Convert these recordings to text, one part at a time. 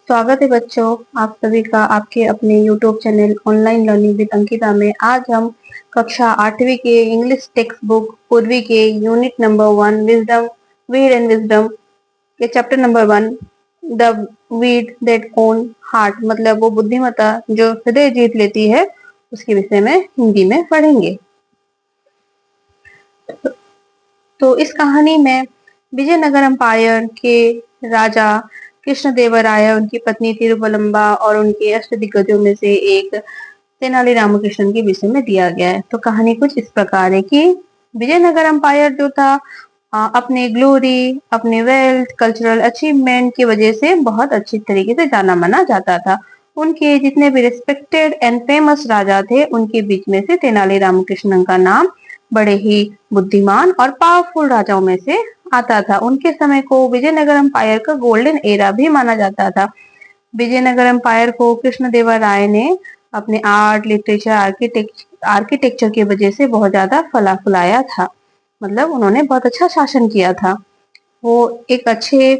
स्वागत है बच्चों, आप सभी का आपके अपने YouTube channel online learning with Ankita में। आज हम कक्षा 8वीं के इंग्लिश टेक्स्ट बुक पूर्वी के unit number 1 wisdom weed and wisdom के chapter number 1 the weed that own heart मतलब वो बुद्धिमत्ता जो हृदय जीत लेती है, उसके विषय में हिंदी में पढ़ेंगे। तो इस कहानी में विजयनगर एम्पायर के राजा कृष्णदेवराय, उनकी पत्नी तिरुवलंबा और उनके अष्टदिग्गजों में से एक तेनाली रामकृष्णन के विषय में दिया गया है। तो कहानी कुछ इस प्रकार है कि विजयनगर एम्पायर जो था अपने ग्लोरी, अपने वेल्थ, कल्चरल अचीवमेंट की वजह से बहुत अच्छी तरीके से जाना माना जाता था। उनके जितने भी रिस्पेक्टेड एंड फेमस राजा थे, उनके बीच में से तेनाली रामकृष्णन का नाम बड़े ही बुद्धिमान और पावरफुल राजाओं में से आता था। उनके समय को विजयनगर एम्पायर का गोल्डन एरा भी माना जाता था। विजयनगर एम्पायर को कृष्णदेवराय ने अपने आर्ट, लिटरेचर, आर्किटेक्चर की वजह से बहुत ज्यादा फला फुलाया था। मतलब उन्होंने बहुत अच्छा शासन किया था। वो एक अच्छे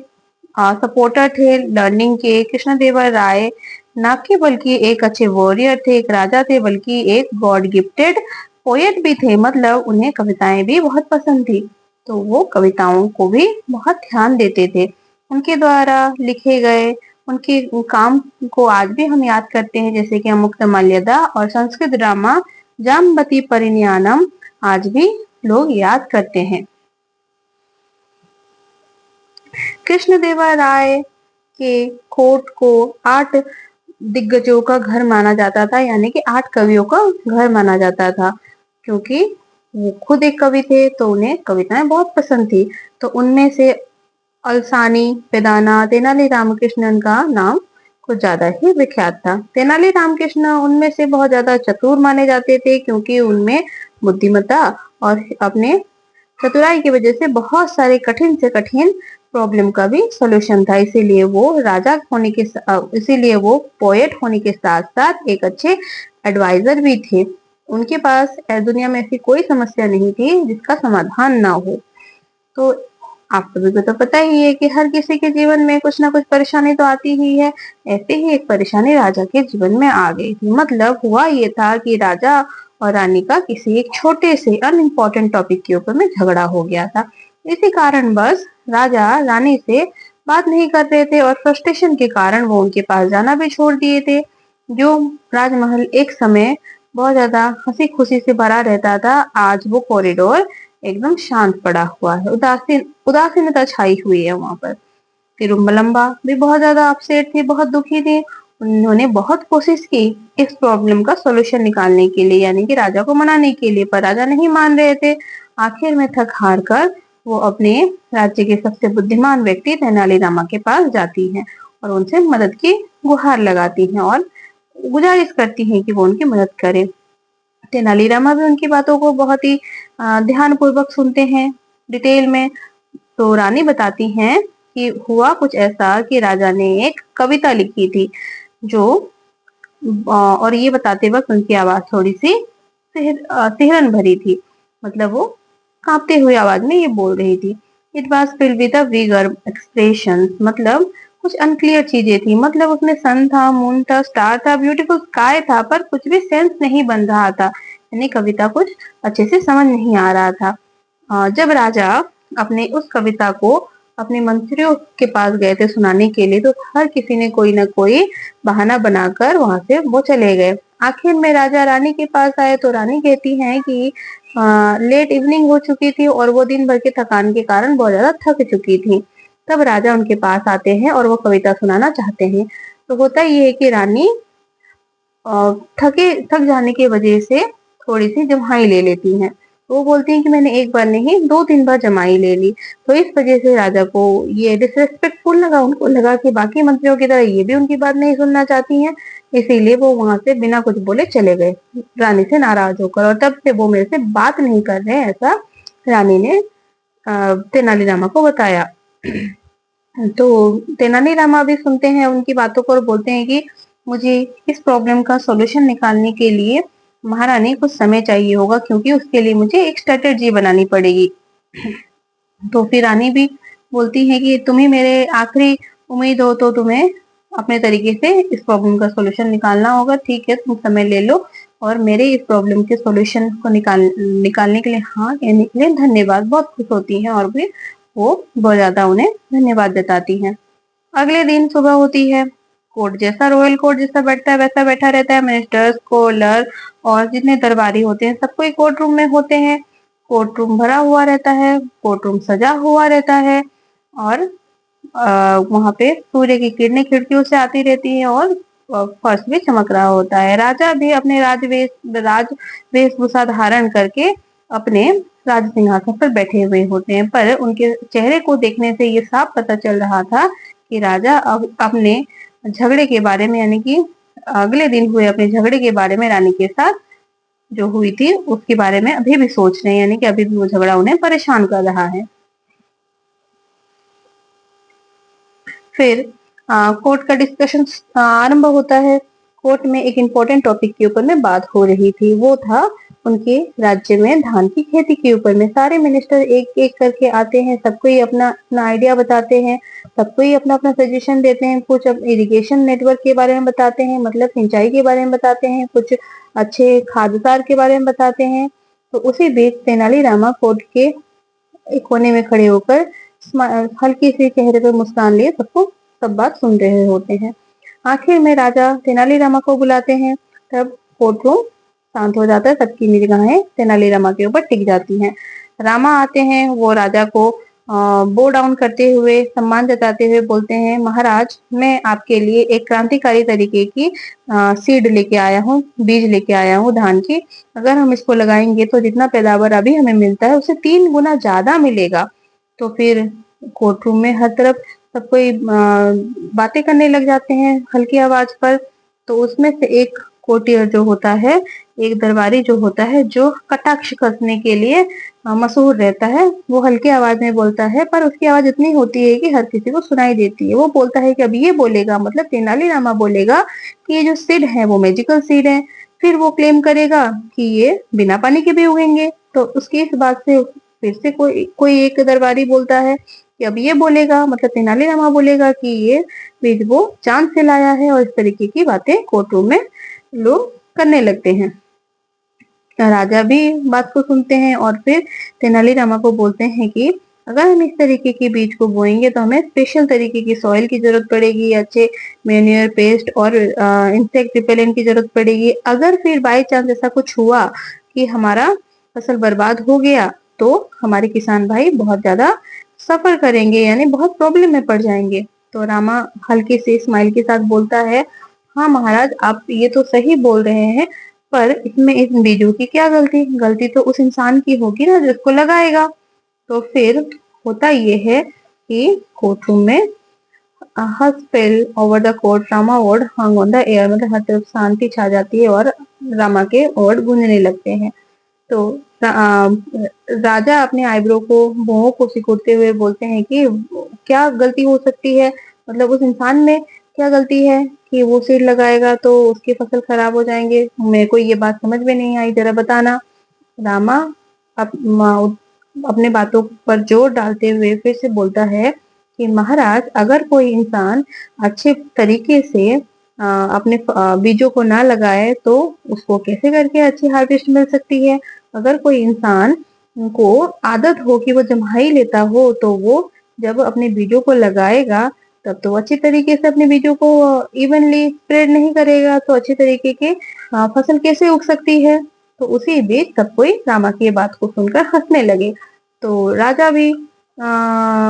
सपोर्टर थे लर्निंग के। कृष्णदेवराय न केवल कि एक अच्छे वॉरियर थे, एक राजा थे, बल्कि एक गॉड गिफ्टेड पोएट भी थे। मतलब उन्हें कविताएं भी बहुत पसंद थी, तो वो कविताओं को भी बहुत ध्यान देते थे। उनके द्वारा लिखे गए उनके काम को आज भी हम याद करते हैं, जैसे कि मुक्तमाल्यदा और संस्कृत ड्रामा जाम्बती परिज्ञानम आज भी लोग याद करते हैं। कृष्णदेवराय के कोर्ट को 8 दिग्गजों का घर माना जाता था, यानी कि 8 कवियों का घर माना जाता था। क्योंकि वो खुद एक कवि थे तो उन्हें कविताएं बहुत पसंद थी। तो उनमें से अलसानी, पेदाना, तेनाली रामकृष्णन का नाम कुछ ज्यादा ही विख्यात था। तेनाली रामकृष्ण उनमें से बहुत ज्यादा चतुर माने जाते थे, क्योंकि उनमें बुद्धिमत्ता और अपने चतुराई की वजह से बहुत सारे कठिन से कठिन प्रॉब्लम का भी सॉल्यूशन था। इसीलिए वो राजा होने के इसीलिए वो पोएट होने के साथ साथ एक अच्छे एडवाइजर भी थे। उनके पास दुनिया में ऐसी कोई समस्या नहीं थी जिसका समाधान ना हो। तो आप सभी को तो पता ही है कि हर किसी के जीवन में कुछ ना कुछ परेशानी तो आती ही है। ऐसे ही एक परेशानी राजा के जीवन में आ गई थी। मतलब हुआ ये था कि राजा और रानी का किसी एक छोटे से अनइम्पोर्टेंट टॉपिक के ऊपर में झगड़ा हो गया था। इसी कारण बस राजा रानी से बात नहीं कर रहे थे और फ्रस्ट्रेशन के कारण वो उनके पास जाना भी छोड़ दिए थे। जो राजमहल एक समय बहुत ज्यादा हंसी खुशी से भरा रहता था, आज वो कॉरिडोर एकदम शांत पड़ा हुआ है। उदासीनता छाई हुई है वहां पर। तिरुमलम्बा भी बहुत ज्यादा अपसेट थी, बहुत दुखी थी। उन्होंने बहुत कोशिश की इस प्रॉब्लम का सॉल्यूशन निकालने के लिए, यानी कि राजा को मनाने के लिए, पर राजा नहीं मान रहे थे। आखिर में थक हार कर वो अपने राज्य के सबसे बुद्धिमान व्यक्ति तेनालीरामा के पास जाती हैं और उनसे मदद की गुहार लगाती हैं और गुजारिश करती हैं कि वो उनकी मदद करें। तेनालीरामा भी उनकी बातों को बहुत ही ध्यान पूर्वक सुनते हैं डिटेल में। तो रानी बताती हैं कि हुआ कुछ ऐसा कि राजा ने एक कविता लिखी थी जो और ये बताते वक्त उनकी आवाज थोड़ी सी सिहरन भरी थी। मतलब वो कांपते हुए आवाज में ये बोल रही थी। It was filled with vigour expression, मतलब कुछ अनक्लियर चीजें थी। मतलब उसमें सन था, मून था, स्टार था, ब्यूटीफुल स्काई था, पर कुछ भी सेंस नहीं बन रहा था। यानी कविता कुछ अच्छे से समझ नहीं आ रहा था। जब राजा अपने उस कविता को अपने मंत्रियों के पास गए थे सुनाने के लिए, तो हर किसी ने कोई ना कोई बहाना बनाकर वहां से वो चले गए। आखिर में राजा रानी के पास आए तो रानी कहती हैं कि लेट इवनिंग हो चुकी थी और वो दिन भर के थकान के कारण बहुत ज्यादा थक चुकी थी। तब राजा उनके पास आते हैं और वो कविता सुनाना चाहते हैं। तो होता ये है कि रानी थक जाने की वजह से थोड़ी सी जम्हाई ले लेती हैं। वो बोलती हैं कि मैंने एक बार नहीं 2-3 बार जमाई ले ली। तो इस वजह से राजा को ये डिसरेस्पेक्टफुल लगा। उनको लगा कि बाकी मंत्रियों की तरह ये भी उनकी बात नहीं सुनना चाहती हैं। इसीलिए वो वहां से बिना कुछ बोले चले गए, रानी से नाराज होकर। और तब से वो मेरे से बात नहीं कर रहे हैं, ऐसा रानी ने तेनालीरामा को बताया। तो तेनालीरामा भी सुनते हैं उनकी बातों को और बोलते हैं कि मुझे इस प्रॉब्लम का सॉल्यूशन निकालने के लिए महारानी कुछ समय चाहिए होगा, क्योंकि उसके लिए मुझे एक स्ट्रेटेजी बनानी पड़ेगी। तो फिर रानी भी बोलती है कि तुम ही मेरे आखिरी उम्मीद हो, तो तुम्हें अपने तरीके से इस प्रॉब्लम का सॉल्यूशन निकालना होगा, ठीक है तुम समय ले लो और मेरे इस प्रॉब्लम के सॉल्यूशन को निकालने के लिए हाँ कहने के लिए धन्यवाद, बहुत खुश होती हैं और भी वो बहुत ज्यादा उन्हें धन्यवाद जताती हैं। अगले दिन सुबह होती है, कोर्ट जैसा रॉयल कोर्ट जैसा बैठता है वैसा बैठा रहता है। मिनिस्टर्स, स्कॉलर और जितने दरबारी होते हैं सब कोई कोर्ट रूम में होते हैं। कोर्ट रूम भरा हुआ रहता है, कोर्ट रूम सजा हुआ रहता है और वहां पे सूर्य की किरणें खिड़कियों से आती रहती हैं और फर्श भी चमक रहा होता है। राजा भी अपने राज वेशभूषा धारण करके अपने राज सिंहासन पर बैठे हुए होते हैं, पर उनके चेहरे को देखने से ये साफ पता चल रहा था कि राजा अब अपने झगड़े के बारे में, यानी कि अगले दिन हुए अपने झगड़े के बारे में रानी के साथ जो हुई थी उसके बारे में अभी भी सोच रहे हैं, यानी कि अभी भी वो झगड़ा उन्हें परेशान कर रहा है। फिर कोर्ट का डिस्कशन आरंभ होता है। कोर्ट में एक इम्पोर्टेंट टॉपिक के ऊपर में बात हो रही थी, वो था उनके राज्य में धान की खेती के ऊपर में। सारे मिनिस्टर एक एक करके आते हैं, सबको ही अपना अपना आइडिया बताते हैं, सबको ही अपना अपना सजेशन देते हैं। कुछ इरिगेशन नेटवर्क के बारे में बताते हैं, मतलब सिंचाई के बारे में बताते हैं, कुछ अच्छे खाद्यसार के बारे में बताते हैं। तो उसी बीच तेनालीरामा कोर्ट के एक कोने में खड़े होकर हल्की सी चेहरे पर मुस्कान लिए सबको सब बात सुन रहे होते हैं। आखिर में राजा तेनालीरामा को बुलाते हैं, तब कोर्टरूम शांत हो जाता है, सबकी निगाहें तेनालीरामा के ऊपर टिक जाती हैं। रामा आते हैं, वो राजा को बो डाउन करते हुए सम्मान जताते हुए बोलते हैं, महाराज मैं आपके लिए एक क्रांतिकारी तरीके की सीड लेके आया हूँ, बीज लेके आया हूँ धान की। अगर हम इसको लगाएंगे तो जितना पैदावार अभी हमें मिलता है उससे 3 गुना ज्यादा मिलेगा। तो फिर कोर्टरूम में हर तरफ सब कोई बातें करने लग जाते हैं हल्की आवाज पर। तो उसमें से एक कोर्टियर जो होता है, एक दरबारी जो होता है, जो कटाक्ष कसने के लिए मशहूर रहता है, वो हल्की आवाज में बोलता है, पर उसकी आवाज इतनी होती है कि हर किसी को सुनाई देती है। वो बोलता है कि अब ये बोलेगा, मतलब तेनालीरामा बोलेगा कि ये जो सीड है वो मैजिकल सीड है। फिर वो क्लेम करेगा कि ये बिना पानी के भी उगेंगे। तो उसकी इस बात से फिर से कोई कोई एक दरबारी बोलता है कि अब ये बोलेगा, मतलब तेनालीरामा बोलेगा कि ये बीज वो चांद से लाया है, और इस तरीके की बातें कोर्टरूम में लोग करने लगते हैं। राजा भी बात को सुनते हैं और फिर तेनालीरामा को बोलते हैं कि अगर हम इस तरीके के बीज को बोएंगे तो हमें स्पेशल तरीके की सॉइल की जरूरत पड़ेगी, अच्छे मैन्योर, पेस्ट और इंसेक्ट रिपेलेंट की जरूरत पड़ेगी। अगर फिर बाई चांस ऐसा कुछ हुआ कि हमारा फसल बर्बाद हो गया तो हमारे किसान भाई बहुत ज्यादा सफर करेंगे, यानी बहुत प्रॉब्लम में पड़ जाएंगे। तो रामा हल्के से स्माइल के साथ बोलता है, हाँ महाराज आप ये तो सही बोल रहे हैं, पर इसमें इन बीजों की क्या गलती? गलती तो उस इंसान की होगी ना जिसको लगाएगा। तो फिर होता ये है कि कोर्टरूम में hush fell over the court, रामा word hung on the air, मतलब हर तरफ शांति छा जाती है और रामा के वर्ड गूंजने लगते हैं। तो राजा अपने आईब्रो को, भौहों को सिकुड़ते हुए बोलते हैं कि क्या गलती हो सकती है, मतलब उस इंसान में क्या गलती है कि वो सीड लगाएगा तो उसकी फसल खराब हो जाएंगे? मेरे को ये बात समझ में नहीं आई, जरा बताना। रामा अपने बातों पर जोर डालते हुए फिर से बोलता है कि महाराज अगर कोई इंसान अच्छे तरीके से अपने बीजों को ना लगाए तो उसको कैसे करके अच्छी हार्वेस्ट मिल सकती है? अगर कोई इंसान को आदत हो कि वो जम्हाई लेता हो तो वो जब अपने बीजों को लगाएगा तब तो अच्छी तरीके से अपने बीजों को इवनली स्प्रेड नहीं करेगा, तो अच्छी तरीके की फसल कैसे उग सकती है? तो उसी बीच सब कोई रामा की बात को सुनकर हंसने लगे। तो राजा भी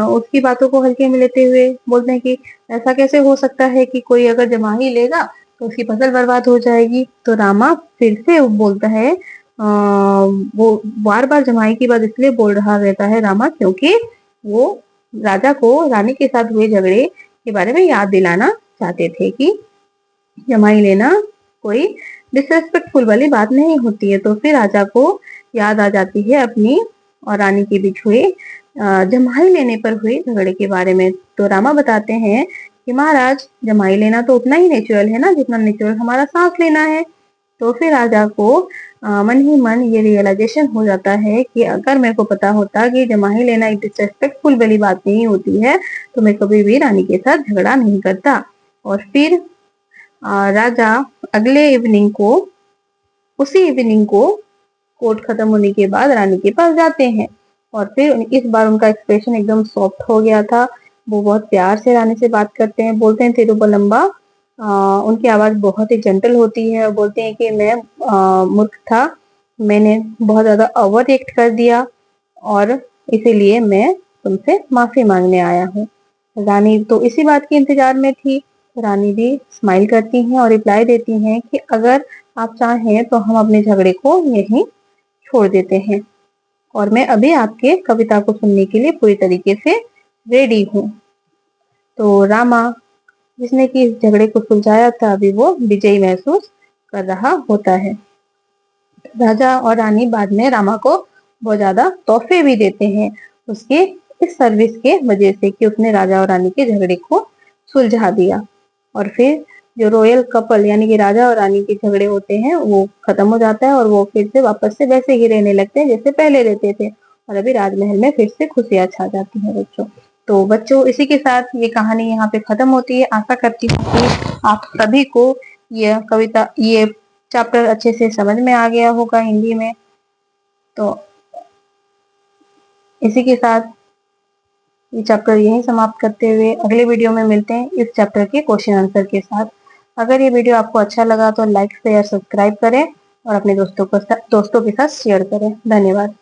उसकी बातों को हल्के में लेते हुए बोलते हैं कि ऐसा कैसे हो सकता है कि कोई अगर जमाही लेगा तो उसकी फसल बर्बाद हो जाएगी? तो रामा फिर से बोलता है, वो बार बार जमाई की बात इसलिए बोल रहा रहता है रामा क्योंकि वो राजा को रानी के साथ हुए झगड़े के बारे में याद दिलाना चाहते थे कि जमाई लेना कोई डिसरेस्पेक्टफुल वाली बात नहीं होती है। तो फिर राजा को याद आ जाती है अपनी और रानी के बीच हुए जमाई लेने पर हुए झगड़े के बारे में। तो रामा बताते हैं कि महाराज जमाई लेना तो उतना ही नेचुरल है ना जितना नेचुरल हमारा सांस लेना है। तो फिर राजा को मन ही मन ये रियलाइजेशन हो जाता है कि अगर मेरे को पता होता कि जमाई लेना एक डिसरेस्पेक्टफुल वाली बात नहीं होती है तो मैं कभी भी रानी के साथ झगड़ा नहीं करता। और फिर राजा अगले इवनिंग को, उसी इवनिंग को कोर्ट खत्म होने के बाद रानी के पास जाते हैं। और फिर इस बार उनका एक्सप्रेशन एकदम सॉफ्ट हो गया था। वो बहुत प्यार से रानी से बात करते हैं, बोलते हैं तिरुबलम्बा। उनकी आवाज बहुत ही जेंटल होती है और बोलते हैं कि मैं मूर्ख था, मैंने बहुत ज्यादा ओवर रिएक्ट कर दिया और इसीलिए मैं तुमसे माफी मांगने आया हूँ। रानी तो इसी बात के इंतजार में थी। रानी भी स्माइल करती हैं और रिप्लाई देती हैं कि अगर आप चाहें तो हम अपने झगड़े को यहीं छोड़ देते हैं और मैं अभी आपके कविता को सुनने के लिए पूरी तरीके से रेडी हूँ। तो रामा, जिसने कि इस झगड़े को सुलझाया था, अभी वो विजयी महसूस कर रहा होता है। राजा और रानी बाद में रामा को बहुत ज्यादा तोहफे भी देते हैं उसके इस सर्विस के वजह से कि उसने राजा और रानी के झगड़े को सुलझा दिया। और फिर जो रॉयल कपल यानी कि राजा और रानी के झगड़े होते हैं वो खत्म हो जाता है और वो फिर से वापस से वैसे ही रहने लगते हैं जैसे पहले रहते थे और अभी राजमहल में फिर से खुशियां छा जाती हैं बच्चों। तो बच्चों, इसी के साथ ये कहानी यहाँ पे खत्म होती है। आशा करती हूँ कि आप सभी को ये चैप्टर अच्छे से समझ में आ गया होगा हिंदी में। तो इसी के साथ ये चैप्टर यहीं समाप्त करते हुए अगले वीडियो में मिलते हैं इस चैप्टर के क्वेश्चन आंसर के साथ। अगर ये वीडियो आपको अच्छा लगा तो लाइक शेयर सब्सक्राइब करें और अपने दोस्तों के साथ शेयर करें। धन्यवाद।